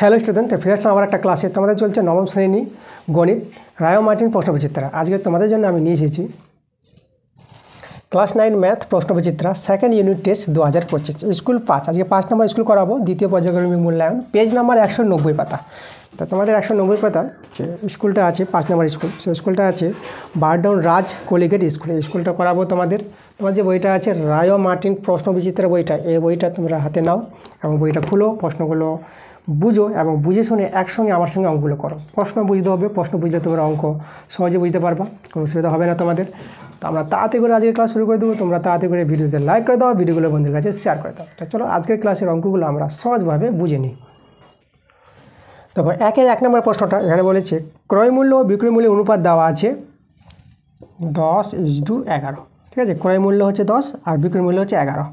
Hello student, ফিরে আসলাম আমার একটা ক্লাসে। তোমাদের চলছে নবম শ্রেণী গণিত রায় মার্টিন প্রশ্নবিচিত্রা। আজকে তোমাদের জন্য আমি নিয়ে এসেছি ক্লাস 9 ম্যাথ প্রশ্নবিচিত্রা সেকেন্ড ইউনিট টেস্ট 2025 স্কুল 5। আজকে 5 নম্বর স্কুল করাবো, দ্বিতীয় পর্যায়ক্রমিক মূল্যায়ন, পেজ নাম্বার 190 পাতা। তো তোমাদের 190 পাতা যে স্কুলটা আছে 5 নম্বর স্কুল, সেই স্কুলটা আছে বারডাউন রাজ কলিগেট স্কুল। এই স্কুলটা করাবো তোমাদের। তোমার যে বইটা আছে রায় মার্টিন প্রশ্নবিচিত্রা বইটা, এই বইটা তোমরা হাতে নাও এবং বইটা খুলো, প্রশ্নগুলো বুঝো এবং বুঝে শুনে একসঙ্গে আমার সঙ্গে অঙ্কগুলো করো। প্রশ্ন বুঝতে হবে, প্রশ্ন বুঝলে তোমরা অঙ্ক সহজে বুঝতে পারবা, কোনো অসুবিধা হবে না তোমাদের। তো আমরা তাড়াতাড়ি করে আজকের ক্লাস শুরু করে দেবো। তোমরা তাড়াতাড়ি করে ভিডিওতে লাইক করে দাও, ভিডিওগুলো বন্ধুদের কাছে শেয়ার করে দাও। তো চলো আজকের ক্লাসের অঙ্কগুলো আমরা সহজভাবে বুঝে নিই। দেখো 1 নম্বর প্রশ্নটা এখানে বলেছে ক্রয় মূল্য ও বিক্রয় মূল্যের অনুপাত দেওয়া আছে 10:11। ঠিক আছে, ক্রয় মূল্য হচ্ছে 10 আর বিক্রয় মূল্য হচ্ছে 11।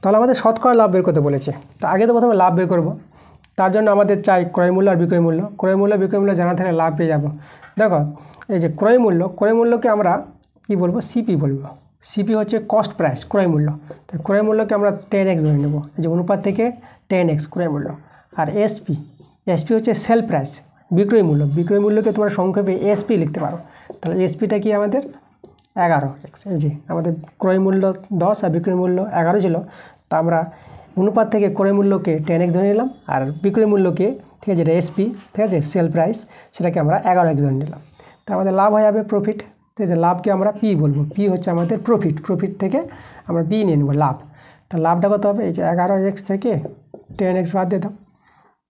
তাহলে আমাদের শতকরা লাভ বের করতে বলেছে। তো আগে তো প্রথমে লাভ বের করবো, তার জন্য আমাদের চাই ক্রয় মূল্য আর বিক্রয় মূল্য। ক্রয় মূল্য বিক্রয় মূল্য জানা থাকলে লাভ পেয়ে যাব। দেখো এই যে ক্রয় মূল্যকে আমরা কি বলবো, সিপি বলবো। সিপি হচ্ছে কস্ট প্রাইস, ক্রয় মূল্য। তো ক্রয় মূল্যকে আমরা 10x ধরে নেব, এই যে অনুপাত থেকে 10x ক্রয় মূল্য। আর এসপি হচ্ছে সেল প্রাইস, বিক্রয় মূল্যকে তোমরা সংক্ষেপে এসপি লিখতে পারো। তাহলে এসপিটা কি আমাদের 11x। এই যে আমাদের ক্রয় মূল্য 10 আর বিক্রয় মূল্য 11 ছিল, তা আমরা অনুপাত থেকে ক্রয় মূল্যকে 10x ধরে নিলাম আর বিক্রয় মূল্যকে, ঠিক আছে, যেটা এসপি, ঠিক আছে, সেল প্রাইস, সেটাকে আমরা 11x ধরে নিলাম। তা আমাদের লাভ হয়ে যাবে প্রফিট। ঠিক আছে, লাভকে আমরা পি বলবো। পি হচ্ছে আমাদের প্রফিট থেকে আমরা পি নিয়ে নেব লাভ। তা লাভটা কত হবে, এই যে 11x থেকে 10x বাদ দিয়ে দাও,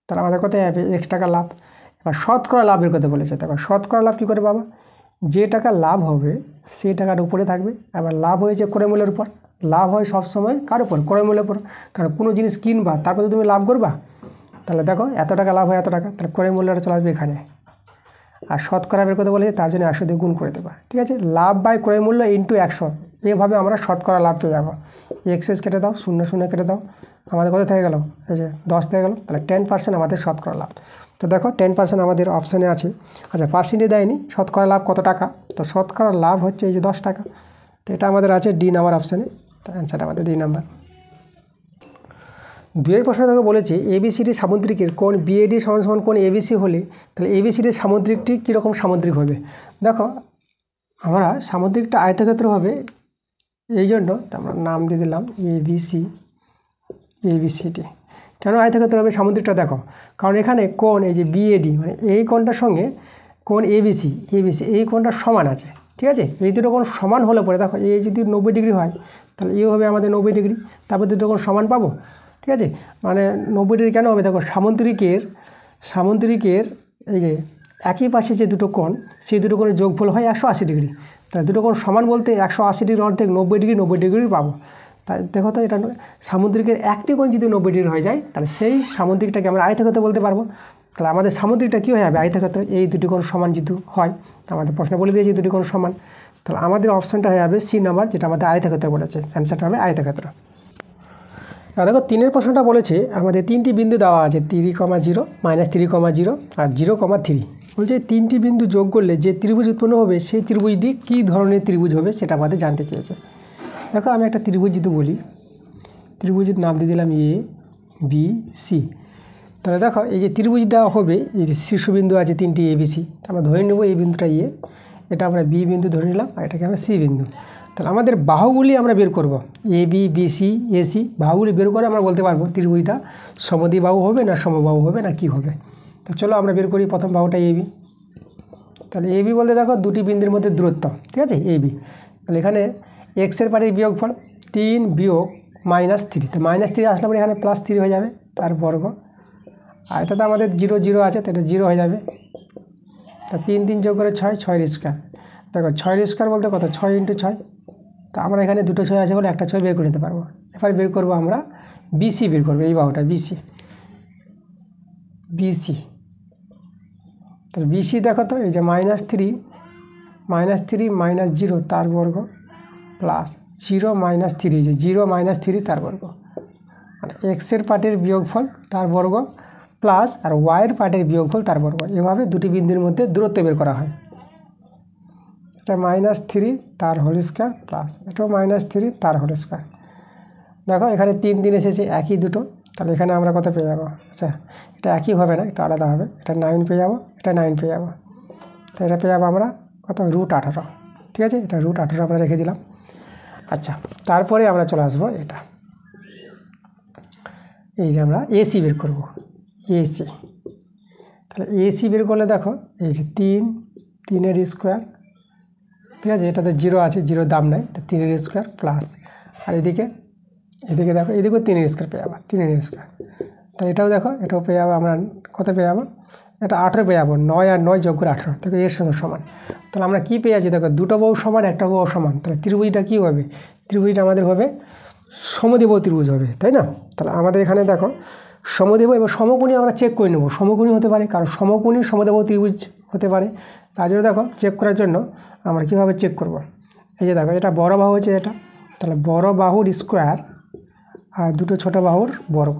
তাহলে আমাদের কত হবে, x টাকা লাভ। এবার শতকরা লাভ বের করতে বলেছে। দেখো শতকরা লাভ কী করে পাবা, যে টাকা লাভ হবে সেই টাকার উপরে থাকবে। এবার লাভ হয়েছে ক্রয় মূল্যের উপর। লাভ হয় সবসময় কার উপর, ক্রয় মূল্যের উপর। কারণ কোনো জিনিস কিনবা তারপরে তুমি লাভ করবা। তাহলে দেখো এত টাকা লাভ হয় এত টাকা, তাহলে ক্রয় মূল্যটা চলে আসবে এখানে। আর শতকরা বের করতে বলেছে, তার জন্য 100 দিয়ে গুণ করে দেবা। ঠিক আছে, লাভ বাই ক্রয় মূল্য ইন্টু 100, এইভাবে আমরা শতকরা লাভ পেয়ে যাবো। এক্সেস কেটে দাও, 0 কেটে দাও, আমাদের কত থেকে গেল, এই যে 10 থেকে গেল। তাহলে 10% আমাদের শতকরা লাভ। তো দেখো 10% আমাদের অপশানে আছে। আচ্ছা, পার্সেন্টে দেয়নি, শতকরা লাভ কত টাকা, তো শতকরা লাভ হচ্ছে এই যে 10 টাকা। তো এটা আমাদের আছে ডি নাম্বার অপশানে। তো অ্যান্সার আমাদের 2 নাম্বার। 2 প্রশ্ন থেকে বলেছে এবিসিডি সামুদ্রিকের কোন বিএডি সমান কোন এবিসি হলে তাহলে এবিসিডির সামুদ্রিকটি কীরকম সামুদ্রিক হবে। দেখো আমরা সামুদ্রিকটা আয়তক্ষেত্র হবে, এই জন্য আমরা নাম দিয়ে দিলাম এবিসিডি। কেন আয়তক্ষেত্র হবে সামুদ্রিকটা, দেখো কারণ এখানে কোণ এই যে বিএডি মানে এই কোণটার সঙ্গে কোণ এবিসি এই কোণটা সমান আছে। ঠিক আছে, এই দুটো কোণ সমান হলে পরে দেখো এই যদি 90 ডিগ্রি হয় তাহলে এও হবে আমাদের 90 ডিগ্রি, তারপর দুটো কোণ সমান পাবো। ঠিক আছে, মানে 90 ডিগ্রি কেন হবে, দেখো সামুদ্রিকের এই যে একই পাশে যে দুটো কোণ সেই দুটো কোণের যোগফল হয় 180 ডিগ্রি। তাহলে দুটো কোণ সমান বলতে 180 ডিগ্রি অর্ধেক 90 ডিগ্রি পাবো। তাই দেখো তো এটা সামুদ্রিকের একটি কোণ যদি 90 ডিগ্রি হয়ে যায় তাহলে সেই সামুদ্রিকটাকে আমরা আয়তক্ষেত্র বলতে পারবো। তাহলে আমাদের সামুদ্রিকটা কী হয়ে যাবে, আয়তক্ষেত্র। এই দুটি কোণ সমান যদি হয়, আমাদের প্রশ্ন বলে দিয়েছি দুটি কোণ সমান, তাহলে আমাদের অপশনটা হয়ে যাবে সি নাম্বার, যেটা আমাদের আয়তক্ষেত্র বলেছে। অ্যান্সারটা হবে আয়তক্ষেত্র। দেখো 3 প্রশ্নটা বলেছে আমাদের 3টি বিন্দু দেওয়া আছে 3,0, -3,0 আর 0,3। বলছে 3টি বিন্দু যোগ করলে যে ত্রিভুজ উৎপন্ন হবে সেই ত্রিভুজটি কী ধরনের ত্রিভুজ হবে সেটা আমাদের জানতে চেয়েছে। দেখো আমি একটা ত্রিভুজ যদি বলি, ত্রিভুজের নাম দিয়ে দিলাম এ বি সি। তাহলে দেখো এই যে ত্রিভুজটা হবে, এই যে শীর্ষবিন্দু আছে 3টি এবিসি, আমরা ধরে নেব এই বিন্দুটা এ, এটা আমরা বি বিন্দু ধরে নিলাম আর এটাকে আমরা সি বিন্দু। তাহলে আমাদের বাহুগুলি আমরা বের করব, এ বি বিসি এসি বাহুগুলি বের করে আমরা বলতে পারবো ত্রিভুজটা সমদ্বিবাহু হবে না সমবাহু হবে না কি হবে। তো চলো আমরা বের করি প্রথম বাহুটা এবি। তাহলে এবি বলতে দেখো দুটি বিন্দুর মধ্যে দূরত্ব, ঠিক আছে, এবি। তাহলে এখানে এক্সের পাটির বিয়োগফল 3 বিয়োগ -3, তো -3 আসলে পরে এখানে +3 হয়ে যাবে তার বর্গ। আর এটা তো আমাদের 0 0 আছে, তো এটা 0 হয়ে যাবে। তা 3 যোগ করে 6, 6 স্কোয়ার। দেখো 6 স্কোয়ার বলতে কত, 6 × 6। তো আমরা এখানে দুটো 6 আছে বলে একটা 6 বের করে নিতে পারবো। এবার বের করবো আমরা বিসি বের করবো, এই বাহুটা বিসি। তাহলে বিসি দেখো তো এই যে -3 -0 তার বর্গ প্লাস 0 -3, এই যে 0 -3 তার বর্গ, আর এক্সের পার্টের বিয়োগফল তার বর্গ প্লাস আর ওয়াইয়ের পার্টের বিয়োগফল তার বর্গ। এভাবে দুটি বিন্দুর মধ্যে দূরত্ব বের করা হয়। এটা -3 তার হোল স্কোয়ার প্লাস এটাও -3 তার হোল স্কোয়ার। দেখো এখানে 3 এসেছে একই দুটো, তাহলে এখানে আমরা কত পেয়ে যাবো? আচ্ছা, এটা একই হবে না, এটা আলাদা হবে। এটা 9 পেয়ে যাবো, এটা 9 পেয়ে যাবো। তো এটা পেয়ে যাবো আমরা কত? √18। ঠিক আছে, এটা √18 আমরা রেখে দিলাম। আচ্ছা, তারপরে আমরা চলে আসবো এটা, এই যে আমরা এসি বের করব। এসি, তাহলে এসি বের করলে দেখো এই যে 3 এর স্কোয়ার, ঠিক আছে, এটাতে 0 আছে, 0 দাম নাই, তো 3 এর স্কোয়ার প্লাস, আর এদিকে দেখো এদিকেও 3 এর স্কোয়ার পেয়ে যাবো, 3 এর স্কোয়ার। তো এটাও দেখো, এটাও পেয়ে যাবো আমরা কত পেয়ে যাবো? এটা 18 পেয়ে যাবো। 9 আর 9 যোগ করে 18, দেখো এর সঙ্গে সমান। তাহলে আমরা কী পেয়ে যাচ্ছি? দেখো দুটো বাহু সমান, একটা বাহু সমান। তাহলে ত্রিভুজটা কী হবে? ত্রিভুজটা আমাদের হবে সমদ্বিবাহু ত্রিভুজ হবে, তাই না? তাহলে আমাদের এখানে দেখো সমদ্বিবাহু এবং সমকোণী আমরা চেক করে নেব। সমকোণী হতে পারে, কারণ সমকোণী সমদ্বিবাহু ত্রিভুজ হতে পারে। তার জন্য দেখো চেক করার জন্য আমরা কীভাবে চেক করব? এই যে দেখো, এটা বড় বাহু হচ্ছে এটা, তাহলে বড় বাহুর স্কোয়ার আর দুটো ছোটো বাহুর বর্গ,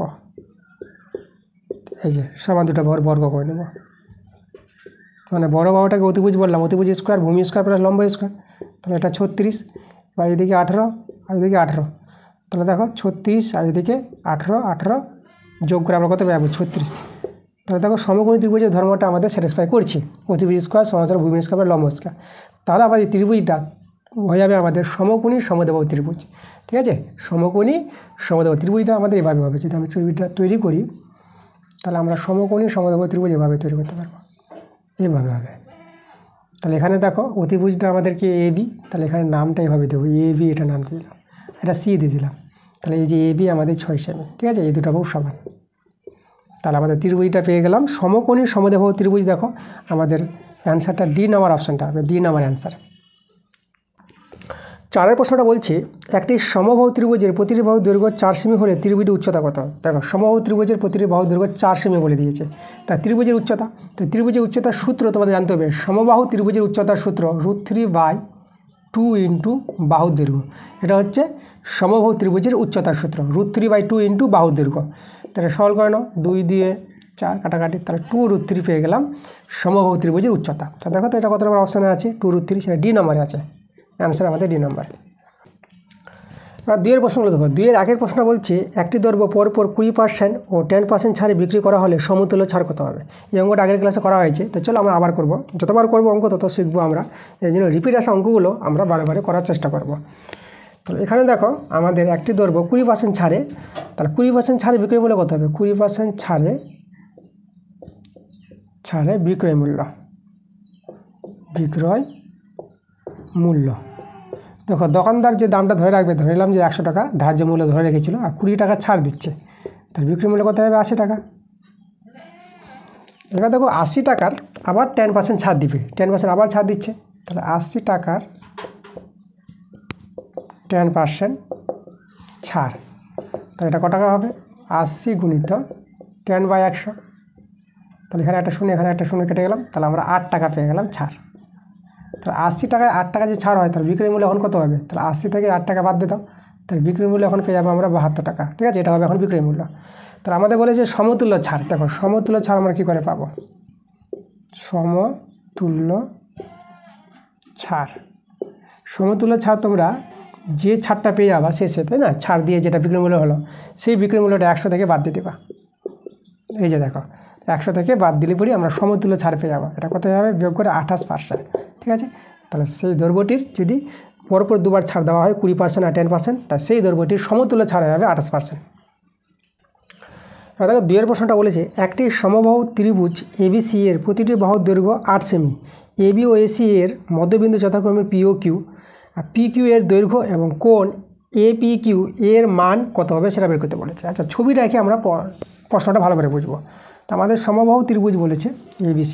এই যে সমান দুটো বাহুর বর্গ করে নেব। মানে বড় বাহুটাকে অতিভুজ বললাম, অতিভুজ স্কোয়ার, ভূমি স্কোয়ার প্লাস লম্ব স্কোয়ার। তাহলে এটা 36, এবার এদিকে 18 আর এদিকে 18। তাহলে দেখো 36 আর এদিকে 18 যোগ করে আমরা কত পাবো? 36। তাহলে দেখো সমকোণী ত্রিভুজের ধর্মটা আমাদের স্যাটিসফাই করছি, অতিভুজ স্কোয়ার সমান্তরাল ভূমি স্কোয়ার লম্ব স্কোয়ার। তাহলে আমাদের ত্রিভুজটা হয়ে যাবে আমাদের সমকোণী সমদ্বিবাহু ত্রিভুজ। ঠিক আছে, সমকোণী সমদ্বিবাহু ত্রিভুজটা আমাদের এভাবে হবে। যদি আমি ছবিটা তৈরি করি, তাহলে আমরা সমকোণী সমদ্বিবাহু ত্রিভুজ এভাবে তৈরি করতে পারবো, এইভাবে হবে। তাহলে এখানে দেখো অতিভুজটা আমাদেরকে এবি, তাহলে এখানে নামটা এভাবে দেবো, এবি, এটা নাম দিয়ে দিলাম, এটা সি দিয়ে দিলাম। তাহলে এই যে এবি আমাদের 6 সেমি, ঠিক আছে, এই দুটো বাহু সমান। তাহলে আমাদের ত্রিভুজটা পেয়ে গেলাম, সমকোণী সমদ্বিবাহু ত্রিভুজ। দেখো আমাদের অ্যান্সারটা ডি নাম্বার অপশানটা হবে, ডি নাম্বার অ্যান্সার। 4 প্রশ্নটা বলছে একটি সমবাহু ত্রিভুজের প্রতিটি বাহুর দৈর্ঘ্য 4 সেমি হলে ত্রিভুজের উচ্চতা কত? দেখো সমবাহু ত্রিভুজের প্রতিটি বাহুর দৈর্ঘ্য 4 সেমি বলে দিয়েছে, তা ত্রিভুজের উচ্চতা, তো ত্রিভুজের উচ্চতার সূত্র তোমাদের জানতে হবে। সমবাহু ত্রিভুজের উচ্চতার সূত্র √3/2 ইন্টু বাহুর দৈর্ঘ্য। এটা হচ্ছে সমবাহু ত্রিভুজের উচ্চতার সূত্র, √3/2 ইন্টু বাহুর দৈর্ঘ্য। তাহলে সরল করে নাও, 2 দিয়ে 4 কাটাকাটি, তাহলে 2√3 পেয়ে গেলাম সমবাহু ত্রিভুজের উচ্চতা। তো দেখো তো এটা কত নম্বর অপশানে আছে? 2√3, সেটা ডি নম্বরে আছে, অ্যান্সার আমাদের ডি নাম্বার। এবার 2 এর প্রশ্নগুলো দেখো। 2 এর আগের প্রশ্ন বলছে একটি দ্রব্য পরপর 20% ও 10% ছাড়ে বিক্রি করা হলে সমতুল্য ছাড় কত হবে? এই অঙ্কটা আগের ক্লাসে করা হয়েছে, তো চলো আমরা আবার করব। যতবার করবো অঙ্ক তত শিখবো আমরা, এই জন্য রিপিট আসা অঙ্কগুলো আমরা বারে বারে করার চেষ্টা করব। তাহলে এখানে দেখো আমাদের একটি দ্রব্য 20% ছাড়ে, তাহলে 20% ছাড়ে বিক্রয় মূল্য কত হবে? 20% ছাড়ে বিক্রয় মূল্য। দেখো দোকানদার যে দামটা ধরে রাখবে, ধরে নিলাম যে 100 টাকা ধার্য মূল্য ধরে রেখেছিল, আর 20 টাকা ছাড় দিচ্ছে, তার বিক্রি মূল্য কত হবে? 80 টাকা। এবার দেখো 80 টাকার আবার 10% ছাড় দিবে, 10% আবার ছাড় দিচ্ছে, তাহলে 80 টাকার 10% ছাড়, তাহলে এটা কত টাকা হবে? 80 গুণিত 10/100, তাহলে এখানে একটা শূন্য, এখানে একটা শূন্য কেটে গেলাম, তাহলে আমরা 8 টাকা পেয়ে গেলাম ছাড়। তাহলে 80 টাকায় 8 টাকা যে ছাড় হয়, তাহলে বিক্রয় মূল্য এখন কত হবে? তাহলে 80 থেকে 8 টাকা বাদ দিতাম, তাহলে বিক্রয় মূল্য এখন পেয়ে যাবো আমরা 72 টাকা। ঠিক আছে, এটা হবে এখন বিক্রয় মূল্য। তাহলে আমাদের বলে যে সমতুল্য ছাড়, দেখো সমতুল্য ছাড় আমরা কী করে পাবো? সমতুল্য ছাড় তোমরা যে ছাড়টা পেয়ে যাবা শেষে, তাই না, ছাড় দিয়ে যেটা বিক্রয় মূল্য হলো, সেই বিক্রয় মূল্যটা 100 থেকে বাদ দিয়ে দেবা। এই যে দেখো 100 থেকে বাদ দিলে পরই আমরা সমতুল্য ছাড় পেয়ে যাবো। এটা কত হবে? বিয়োগ করে 28%। ঠিক আছে, তাহলে সেই দ্রব্যটির যদি পরপর দুবার ছাড় দেওয়া হয় 20% আর 10%, তা সেই দ্রব্যটির সমতুল্য ছাড় হবে 28%। এবার দেখো 2 এর প্রশ্নটা বলেছে একটি সমবাহু ত্রিভুজ এবিসি এর প্রতিটি বাহুর দৈর্ঘ্য 8 সেমি, এবি ও এসি এর মধ্যবিন্দু যথাক্রমে পি ও কিউ, আর পি কিউ এর দৈর্ঘ্য এবং কোণ APQ এর মান কত হবে সেটা বের করতে বলেছে। আচ্ছা, ছবিটা এঁকে আমরা প্রশ্নটা ভালো করে বুঝবো। তো আমাদের সমবাহু ত্রিভুজ বলেছে ABC,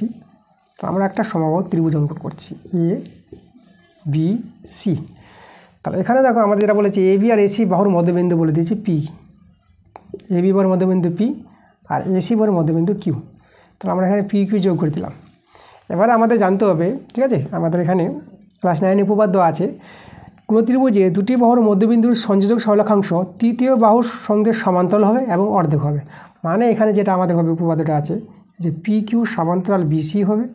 তো আমরা একটা সমবাহু ত্রিভুজ অঙ্কন করছি ABC। তাহলে এখানে দেখো আমাদের যেটা বলেছে AB আর AC বাহুর মধ্যবিন্দু বলে দিয়েছি P, AB বাহুর মধ্যবিন্দু P আর AC বাহুর মধ্যবিন্দু Q। তাহলে আমরা এখানে PQ যোগ করে দিলাম। এবারে আমাদের জানতে হবে, ঠিক আছে, আমাদের এখানে ক্লাস 9 উপপাদ্য আছে, কোনো ত্রিভুজে দুটি বাহুর মধ্যবিন্দুর সংযোজক সরলরেখাংশ তৃতীয় বাহুর সঙ্গে সমান্তরাল হবে এবং অর্ধেক হবে। মানে এখানে যেটা আমাদের হবে উপপাদ্যটা আছে যে PQ সমান্তরাল BC হবে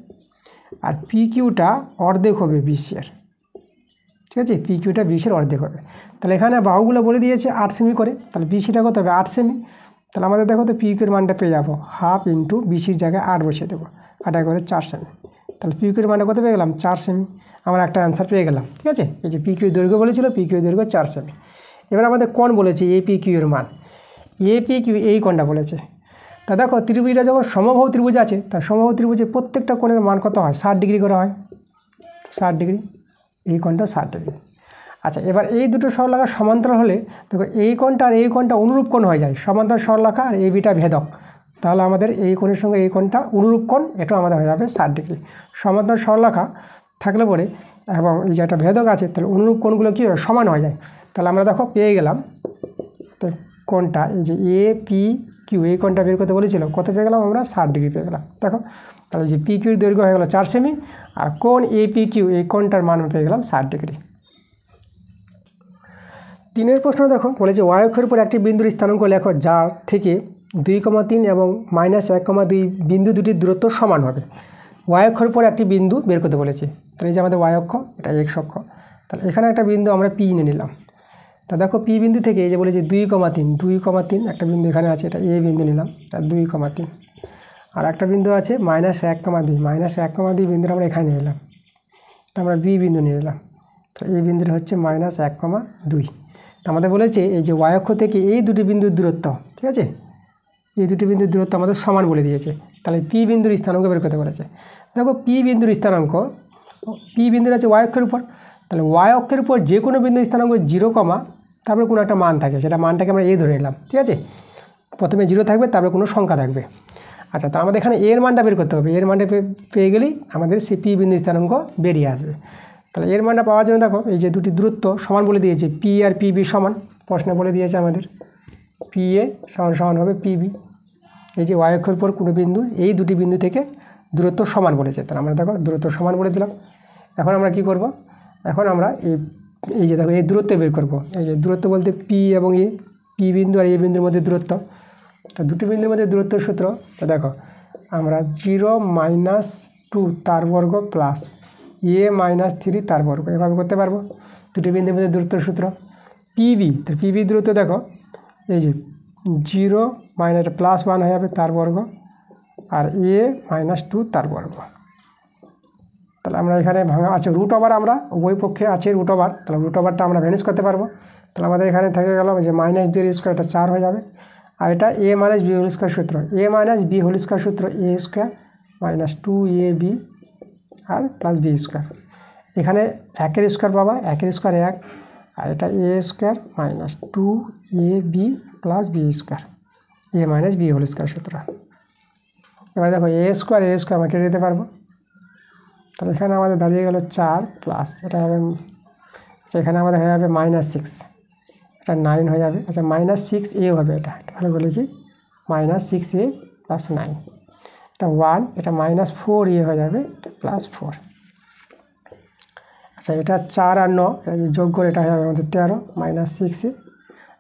আর PQটা অর্ধেক হবে BC এর। ঠিক আছে, PQটা BC এর অর্ধেক হবে। তাহলে এখানে বাহুগুলো বলে দিয়েছে 8 সেমি করে, তাহলে BCটা কত হবে? 8 সেমি। তাহলে আমাদের দেখো তো পিকিউর মানটা পেয়ে যাবো হাফ ইন্টু বিসির জায়গায় 8 বসিয়ে দেবো, 8 করে 4 সেমি। তাহলে পিকিউর মানটা কত পেয়ে গেলাম 4 সেমি। আমরা একটা অ্যান্সার পেয়ে গেলাম। ঠিক আছে, এই যে পিকিউ দৈর্ঘ্য বলেছিল, পিকিউ দৈর্ঘ্য 4 সেমি। এবার আমাদের কোণ বলেছে এপিকিউ এর মান, এপিকিউ এই কোণটা বলেছে। তা দেখো ত্রিভুজটা যখন সমবাহু ত্রিভুজ আছে, তার সমবাহু ত্রিভুজে প্রত্যেকটা কোণের মান কত হয় 60 ডিগ্রি করে হয়, 60 ডিগ্রি, এই কোণটা 60 ডিগ্রি। আচ্ছা, এবার এই দুটো সরলরেখা সমান্তরাল হলে দেখো এই কোণটা আর এই কোণটা অনুরূপ কোণ হয়ে যায়, সমান্তরাল সরলরেখা আর এই বিটা ভেদক। তাহলে আমাদের এই কোণের সঙ্গে এই কোণটা অনুরূপ কোণ, এটা আমাদের হয়ে যাবে 60 ডিগ্রি। সমান্তরাল সরলরেখা থাকলে পরে এবং এই যে একটা ভেদক আছে, তাহলে অনুরূপ কোণগুলো কী হয় সমান হয়ে যায়। তাহলে আমরা দেখো পেয়ে গেলাম তো কোণটা এই যে এপিকিউ এই কোণটা বের করতে বলেছিল, কত পেয়ে গেলাম আমরা 60 ডিগ্রি পেয়ে গেলাম। দেখো তাহলে যে পিকিউর দৈর্ঘ্য হয়ে গেল 4 সেমি আর কোণ এপিকিউ এই কোণটার মান পেয়ে গেলাম 60 ডিগ্রি। 3 প্রশ্ন দেখো বলেছে ওয়াই অক্ষের উপর একটি বিন্দুর স্থানাঙ্ক লেখো যার থেকে 2,3 এবং -1,2 বিন্দু দুটির দূরত্ব সমান হবে। ওয়াই অক্ষের উপর একটি বিন্দু বের করতে বলেছে। তাহলে এই যে আমাদের ওয়াই অক্ষ, এটা এক্স অক্ষ। তাহলে এখানে একটা বিন্দু আমরা পি নিয়ে নিলাম। তা দেখো পি বিন্দু থেকে এই যে বলেছে 2,3 একটা বিন্দু এখানে আছে, এটা এ বিন্দু নিলাম, এটা 2,3। আর একটা বিন্দু আছে -1,2 বিন্দুটা আমরা এখানে নিয়ে নিলাম, এটা আমরা বি বিন্দু নিয়ে নিলাম। তো এই বিন্দুটা হচ্ছে -1,2। তো আমাদের বলেছে এই যে ওয়াই অক্ষ থেকে এই দুটি বিন্দুর দূরত্ব, ঠিক আছে, এই দুটি বিন্দুর দূরত্ব আমাদের সমান বলে দিয়েছে। তাহলে পি বিন্দুর স্থানাঙ্ক বের করতে বলেছে। দেখো পি বিন্দুর স্থানাঙ্ক, পি বিন্দুর আছে ওয়াই অক্ষের উপর, তাহলে ওয়াই অক্ষের উপর যে কোনো বিন্দুর স্থানাঙ্ক 0, তারপরে কোনো একটা মান থাকে, সেটা মানটাকে আমরা এ ধরে নিলাম। ঠিক আছে, প্রথমে 0 থাকবে, তারপরে কোনো সংখ্যা থাকবে। আচ্ছা, তো আমাদের এখানে এর মানটা বের করতে হবে। এর মানটা পেয়ে গেলেই আমাদের সেই পি বিন্দুর স্থানাঙ্ক বেরিয়ে আসবে। তাহলে এর মানটা পাওয়ার জন্য দেখো এই যে দুটি দূরত্ব সমান বলে দিয়েছে, পি আর পিবি সমান, প্রশ্নে বলে দিয়েছে আমাদের পি এ সমান হবে পিবি। এই যে ওয়াই অক্ষের উপর কোনো বিন্দু, এই দুটি বিন্দু থেকে দূরত্ব সমান বলেছে, তাহলে আমরা দেখো দূরত্ব সমান বলে দিলাম। এখন আমরা কি করব, এখন আমরা এই যে দেখো এই দূরত্ব বের করব। এই যে দূরত্ব বলতে পি এবং এ, পি বিন্দু আর এ বিন্দুর মধ্যে দূরত্ব, তা দুটি বিন্দুর মধ্যে দূরত্বের সূত্র, তো দেখো আমরা 0 - 2 তার বর্গ প্লাস এ -3 তার বর্গ, এভাবে করতে পারবো। দুটি বিন্দুর মধ্যে দূরত্বের সূত্র পিবি, তো পিবি দূরত্ব দেখো এই যে 0 +1 হয়ে যাবে তার বর্গ আর এ -2 তার বর্গ। তাহলে আমরা এখানে ভাঙা আছে রুট ওভার, আমরা উভয় পক্ষে আছে রুট ওভার, তাহলে রুট ওভারটা আমরা ভ্যানিশ করতে পারবো। তাহলে আমাদের এখানে থেকে গেল যে -2 এটা 4 হয়ে যাবে। আর এটা a - b হোল স্কয়ার সূত্র, a - b হোল স্কয়ার সূত্র a স্কয়ার -2ab আর প্লাস b স্কয়ার। এখানে 1 স্কয়ার পাবা, 1 স্কয়ার 1, আর এটা a square -2ab plus b square, a - b whole square সূত্র। এবার দেখো a স্কয়ার আমরা কেটে দিতে পারবো। তাহলে এখানে আমাদের দাঁড়িয়ে গেল 4 প্লাস এটা হবে, এখানে আমাদের হয়ে যাবে -6, এটা 9 হয়ে যাবে। আচ্ছা -6a হবে, এটা ভালো বলে কি -6a + 9, এটা 1, এটা -4a হয়ে যাবে, এটা +4। আচ্ছা, এটা 4 আর 9 এটা যোগ করে এটা হয়ে যাবে আমাদের 13 -6a,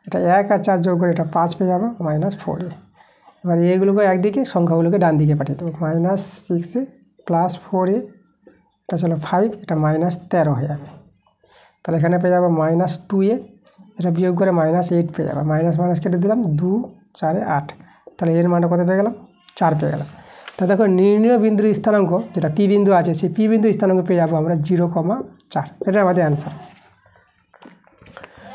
এটা 1 আর 4 যোগ করে এটা 5 পেয়ে যাবে -4a। এবার এগুলোকে একদিকে, সংখ্যাগুলোকে ডান দিকে পাঠিয়ে দেবো, -6a + 4a, এটা চলো 5, এটা -13 হয়ে যাবে। তাহলে এখানে পেয়ে যাবো -2a, এটা বিয়োগ করে -8 পেয়ে যাবে, মাইনাস কেটে দিলাম, 2 4 8, তাহলে এর মানটা কত পেয়ে গেলাম 4 পেয়ে গেলাম। তা দেখো নির্ণয় বিন্দুর স্থানাঙ্ক যেটা পি বিন্দু আছে, সেই পি বিন্দু স্থানাঙ্ক পেয়ে যাবো আমরা 0,4, এটা আমাদের অ্যান্সার।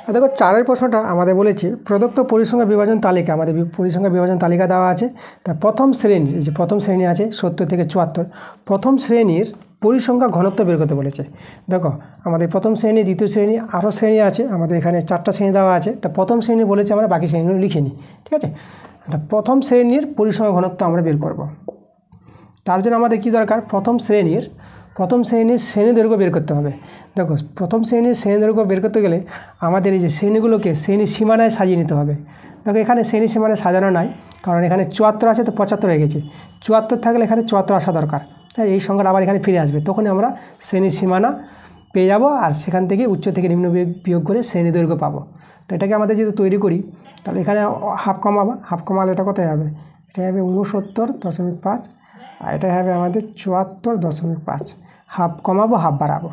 আর দেখো 4 প্রশ্নটা আমাদের বলেছে প্রদত্ত পরিসংখ্যা বিভাজন তালিকা, আমাদের পরিসংখ্যা বিভাজন তালিকা দেওয়া আছে। তা প্রথম শ্রেণীর, এই যে প্রথম শ্রেণী আছে 70 থেকে 74, প্রথম শ্রেণীর পরিসংখ্যা ঘনত্ব বের করতে বলেছে। দেখো আমাদের প্রথম শ্রেণী, দ্বিতীয় শ্রেণী, আরও শ্রেণী আছে, আমাদের এখানে 4টা শ্রেণী দেওয়া আছে। তা প্রথম শ্রেণী বলেছে, আমরা বাকি শ্রেণীগুলো লিখে নিই। ঠিক আছে, তা প্রথম শ্রেণীর পরিসংখ্যা ঘনত্ব আমরা বের করব। তার জন্য আমাদের কি দরকার, প্রথম শ্রেণীর শ্রেণী দৈর্ঘ্য বের করতে হবে। দেখো প্রথম শ্রেণীর শ্রেণী দৈর্ঘ্য বের করতে গেলে আমাদের এই যে শ্রেণীগুলোকে শ্রেণী সীমানায় সাজিয়ে নিতে হবে। দেখো এখানে শ্রেণী সীমানায় সাজানো নাই, কারণ এখানে 74 আছে, তো 75 হয়ে গেছে। 74 থাকলে এখানে 74 আসা দরকার, তাই এই সংখ্যাটা আবার এখানে ফিরে আসবে, তখনই আমরা শ্রেণী সীমানা পেয়ে যাব, আর সেখান থেকে উচ্চ থেকে নিম্ন বিয়োগ করে শ্রেণী দৈর্ঘ্য পাবো। তো এটাকে আমাদের যদি তৈরি করি, তাহলে এখানে হাফ কমালে এটা কত হবে, এটা হবে 69.5, আর এটা হবে আমাদের 74.5। হাফ কমাবো, হাফ বাড়াবো,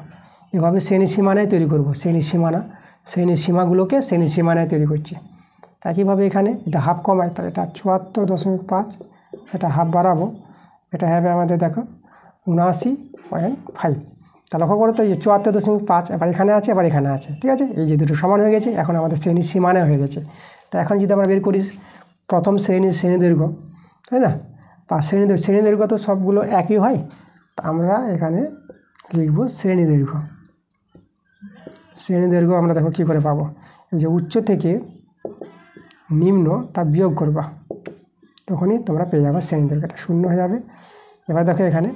এভাবে শ্রেণী সীমানায় তৈরি করব। শ্রেণী সীমাগুলোকে শ্রেণী সীমানায় তৈরি করছি। একইভাবে এখানে এটা হাফ কমায়, তাহলে এটা 74.5, এটা হাফ বাড়াবো, এটা হবে আমাদের দেখো 79.5। তা লক্ষ্য করো তো এই যে 74.5 এবার এখানে আছে, এবার এখানে আছে, ঠিক আছে। এই যে দুটো সমান হয়ে গেছে, এখন আমাদের শ্রেণীর সীমানা হয়ে গেছে। তো এখন যদি আমরা বের করি প্রথম শ্রেণী দৈর্ঘ্য, তাই না, বা শ্রেণী দৈর্ঘ্য তো সবগুলো একই হয়, তা আমরা এখানে লিখব শ্রেণী দৈর্ঘ্য। শ্রেণী দৈর্ঘ্য আমরা দেখো কী করে পাবো, এই যে উচ্চ থেকে নিম্নটা বিয়োগ করবা, তখনই তোমরা পেয়ে যাবে শ্রেণী দৈর্ঘ্যটা 0 হয়ে যাবে। এবার দেখো এখানে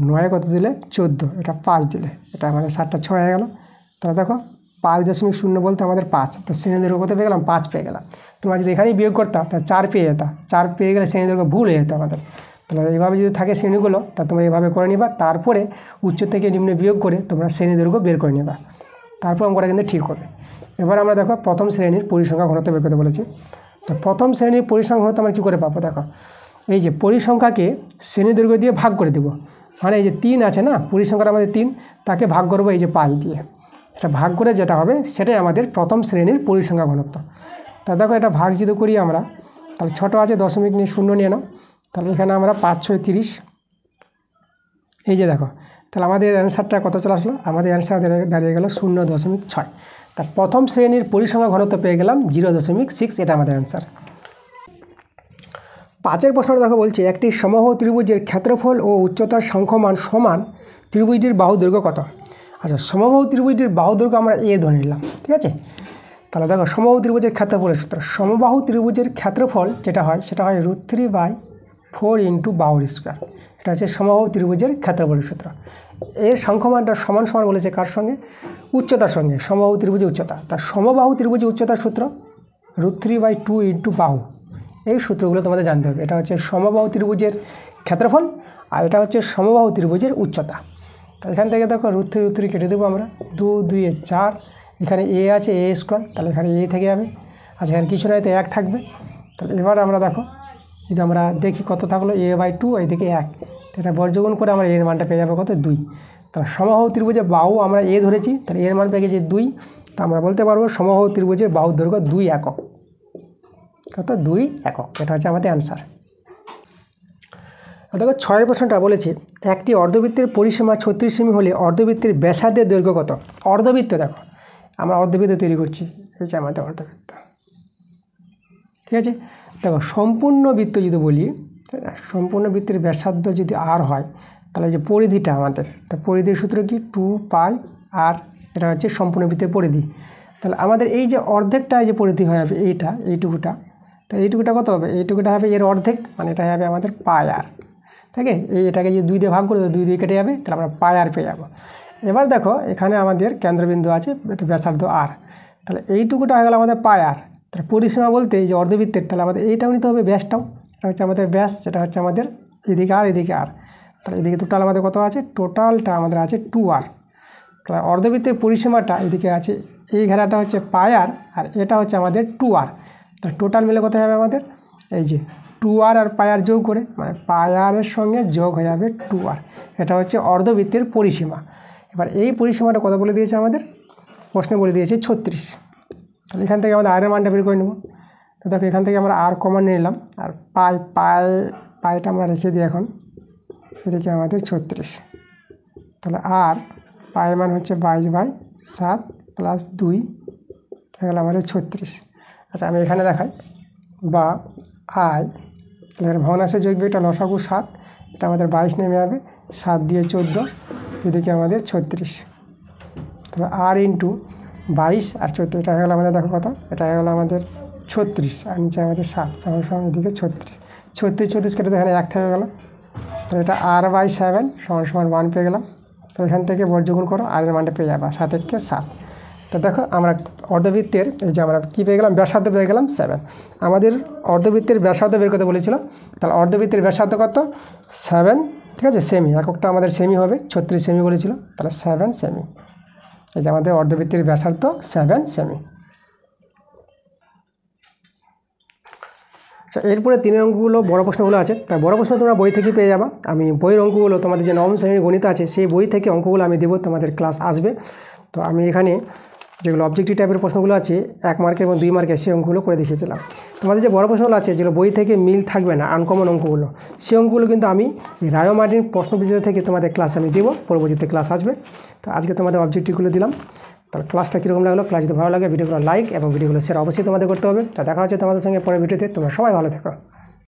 9 কত দিলে 14, এটা 5 দিলে, এটা আমাদের 7টা 6 হয়ে গেল। তাহলে দেখো 5.0 বলতে আমাদের 5, তো শ্রেণী দৈর্ঘ্য কত পেয়ে গেলাম, 5 পেয়ে গেলাম। তোমরা যদি এখানেই বিয়োগ করতা তা 4 পেয়ে যেতা, 4 পেয়ে গেলে শ্রেণী দৈর্ঘ্য ভুল হয়ে যেত আমাদের। তাহলে এইভাবে যদি থাকে শ্রেণীগুলো, তা তোমরা এইভাবে করে নিবা, তারপরে উচ্চ থেকে নিম্ন বিয়োগ করে তোমরা শ্রেণী দৈর্ঘ্য বের করে নেবা, তারপর অঙ্কটা কিন্তু ঠিক হবে। এবার আমরা দেখো প্রথম শ্রেণীর পরিসংখ্যা ঘনত্ব বের করতে বলেছি। তো প্রথম শ্রেণীর পরিসংখ্যা ঘনত্ব আমরা কী করে পাবো, দেখো এই যে পরিসংখ্যাকে শ্রেণী দৈর্ঘ্য দিয়ে ভাগ করে দেবো, মানে এই যে 3 আছে না, পরিসংখ্যাটা আমাদের 3, তাকে ভাগ করবো এই যে পাই দিয়ে, এটা ভাগ করে যেটা হবে সেটাই আমাদের প্রথম শ্রেণীর পরিসংখ্যা ঘনত্ব। তা দেখো এটা ভাগ যদি করি আমরা, তাহলে ছোটো আছে দশমিক নিয়ে 0 নিয়ে নাও, তাহলে এখানে আমরা 5 6 30, এই যে দেখো, তাহলে আমাদের অ্যান্সারটা কত চলে আসলো, আমাদের অ্যান্সার দাঁড়িয়ে গেল 0.6। তার প্রথম শ্রেণীর পরিসংখ্যা ঘনত্ব পেয়ে গেলাম 0.6, এটা আমাদের অ্যান্সার। 5 প্রশ্নটা দেখো বলছে একটি সমবাহু ত্রিভুজের ক্ষেত্রফল ও উচ্চতার সংখ্যমান সমান ত্রিভুজটির বাহু দৈর্ঘ্য কত। আচ্ছা, সমবাহু ত্রিভুজটির বাহু দৈর্ঘ্য আমরা এ ধরে নিলাম, ঠিক আছে। তাহলে দেখো সমবাহু ত্রিভুজের ক্ষেত্রফলের সূত্র, সমবাহু ত্রিভুজের ক্ষেত্রফল যেটা হয় সেটা হয় √3/4 × বাহুর স্কোয়ার, এটা হচ্ছে সমবাহু ত্রিভুজের ক্ষেত্রফলের সূত্র। এর সংখ্যমানটা সমান সমান বলেছে কার সঙ্গে, উচ্চতার সঙ্গে, সমবাহু ত্রিভুজের উচ্চতা। তার সমবাহু ত্রিভুজের উচ্চতার সূত্র √3/2 × বাহু। এই সূত্রগুলো তোমাদের জানতে হবে। এটা হচ্ছে সমবাহু ত্রিভুজের ক্ষেত্রফল, আর এটা হচ্ছে সমবাহু ত্রিভুজের উচ্চতা। তো এখান থেকে দেখো √3 কেটে দেবো আমরা, 2 2 এ 4, এখানে এ আছে এ স্কোয়ার, তাহলে এখানে এ থেকে যাবে। আচ্ছা, এখানে কিছু নাই তো 1 থাকবে। তাহলে এবার আমরা দেখো যদি আমরা দেখি কত থাকলো a/2, এইদিকে 1, এটা বর্গগুণ করে আমরা এর মানটা পেয়ে যাবো কত, 2। তাহলে সমবাহু ত্রিভুজের বাহু আমরা এ ধরেছি, তাহলে এর মান পেয়ে গেছি 2, তা আমরা বলতে পারবো সমবাহু ত্রিভুজের বাহুর দৈর্ঘ্য 2 একক, কত 2 একক, এটা হচ্ছে আমাদের অ্যান্সার। দেখো 6 প্রশ্নটা বলেছে একটি অর্ধবৃত্তের পরিসীমা 36 সেমি হলে অর্ধবৃত্তের ব্যাসার্ধের দৈর্ঘ্য কত। অর্ধবৃত্ত দেখো আমরা অর্ধবৃত্ত তৈরি করছি, এই যে আমাদের অর্ধবৃত্ত, ঠিক আছে। দেখো সম্পূর্ণ বৃত্ত যদি বলি, সম্পূর্ণ বৃত্তের ব্যাসার্ধ যদি আর হয়, তাহলে যে পরিধিটা আমাদের, তা পরিধির সূত্র কি 2πr, এটা হচ্ছে সম্পূর্ণ বৃত্তের পরিধি। তাহলে আমাদের এই যে অর্ধেকটা যে পরিধি হয়ে যাবে এইটা, এইটুকুটা, তো এইটুকুটা কত হবে, এইটুকুটা হবে এর অর্ধেক, মানে এটা হবে আমাদের πr, ঠিক আছে। এটাকে যে 2 দিয়ে ভাগ করে 2 দিয়ে কেটে যাবে, তাহলে আমরা πr পেয়ে যাবো। এবার দেখো এখানে আমাদের কেন্দ্রবিন্দু আছে, এটা ব্যাসার্ধ r, তাহলে এইটুকুটা হয়ে গেল আমাদের πr। তাহলে পরিসীমা বলতে এই যে অর্ধবৃত্তের, তাহলে আমাদের এইটাও নিতে হবে, ব্যাসটাও, এটা হচ্ছে আমাদের ব্যাস, যেটা হচ্ছে আমাদের এদিকে আর এদিকে আর, তাহলে এদিকে টোটাল আমাদের কত আছে, টোটালটা আমাদের আছে 2r। তাহলে অর্ধবৃত্তের পরিসীমাটা এদিকে আছে, এই ঘেরাটা হচ্ছে πr, আর এটা হচ্ছে আমাদের 2r, তাহলে টোটাল মিলে কত হবে আমাদের, এই যে 2r আর πr যোগ করে, মানে πr-এর সঙ্গে যোগ হয়ে যাবে 2r, এটা হচ্ছে অর্ধবৃত্তের পরিসীমা। এবার এই পরিসীমাটা কত বলে দিয়েছে আমাদের, প্রশ্নে বলে দিয়েছে 36। তাহলে এখান থেকে আমাদের আরের মানটা বের করে নেব। তো দেখো এখান থেকে আমরা আর কমন নিলাম, আর পাইটা আমরা রেখে দিই এখন, এদিকে আমাদের 36, তাহলে আর পায়ের মান হচ্ছে 22/7 + 2 হয়ে গেল আমাদের 36। আচ্ছা, আমি এখানে দেখাই, বা আই, তাহলে ভগ্নাংশে যোগ, এটা লসাগু 7, এটা আমাদের 22 নেমে যাবে, 7 দিয়ে 14, এদিকে আমাদের 36, তাহলে আর ইন্টু 22 আর 14, এটা হয়ে গেল আমাদের দেখো কত, এটা হয়ে গেল আমাদের 36, আর নিচে আমাদের 7 সমান এদিকে 36 কেটে এখানে 1 থেকে গেল, তাহলে এটা r/7 = 1 পেয়ে গেলাম। তো এখান থেকে বর্গগুণ করো, আর এর মানটা পেয়ে যাবে 7 × 7। তো দেখো আমরা অর্ধবৃত্তের এই যে আমরা কী পেয়ে গেলাম, ব্যাসার্ধ পেয়ে গেলাম 7। আমাদের অর্ধবৃত্তের ব্যাসার্ধ বের করতে বলেছিল, তাহলে অর্ধবৃত্তের ব্যাসার্ধ কত, 7, ঠিক আছে, সেমি, এককটা আমাদের সেমি হবে, 36 সেমি বলেছিল, তাহলে 7 সেমি, এই যে আমাদের অর্ধবৃত্তের ব্যাসার্ধ 7 সেমি। আচ্ছা, এরপরে 3 অঙ্কগুলো বড় প্রশ্নগুলো আছে, তাই বড় প্রশ্ন তোমরা বই থেকে পেয়ে যাবা। আমি বইয়ের অঙ্কগুলো তোমাদের যে নবম শ্রেণীর গণিত আছে সেই বই থেকে অঙ্কগুলো আমি দেবো, তোমাদের ক্লাস আসবে। তো আমি এখানে যেগুলো অবজেক্টিভ টাইপের প্রশ্নগুলো আছে 1 মার্কের এবং 2 মার্কের, সেই অঙ্কগুলো করে দেখিয়ে দিলাম। তোমাদের যে বড় প্রশ্নগুলো আছে যেগুলো বই থেকে মিল থাকবে না, আনকমন অঙ্কগুলো, সেই অঙ্কগুলো কিন্তু আমি এই রায় মার্টিন প্রশ্ন বিজেতা থেকে তোমাদের ক্লাস আমি দেবো, পরবর্তীতে ক্লাস আসবে। তো আজকে তোমাদের অবজেক্টিভগুলো দিলাম। তাহলে ক্লাসটা কীরকম লাগলো? ক্লাস যদি ভালো লাগে ভিডিওগুলো লাইক এবং ভিডিওগুলো শেয়ার অবশ্যই তোমাদের করতে হবে। তো দেখা হচ্ছে তোমাদের সঙ্গে পরের ভিডিওতে। তোমরা সবাই ভালো থেকো।